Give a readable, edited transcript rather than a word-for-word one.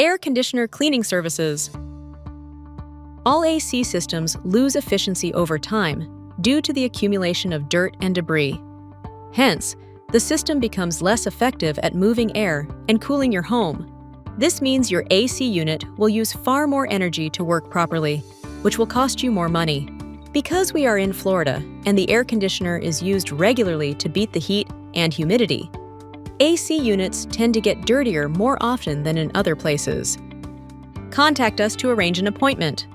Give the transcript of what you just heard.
Air conditioner cleaning services. All AC systems lose efficiency over time due to the accumulation of dirt and debris. Hence, the system becomes less effective at moving air and cooling your home. This means your AC unit will use far more energy to work properly, which will cost you more money. Because we are in Florida and the air conditioner is used regularly to beat the heat and humidity, AC units tend to get dirtier more often than in other places. Contact us to arrange an appointment.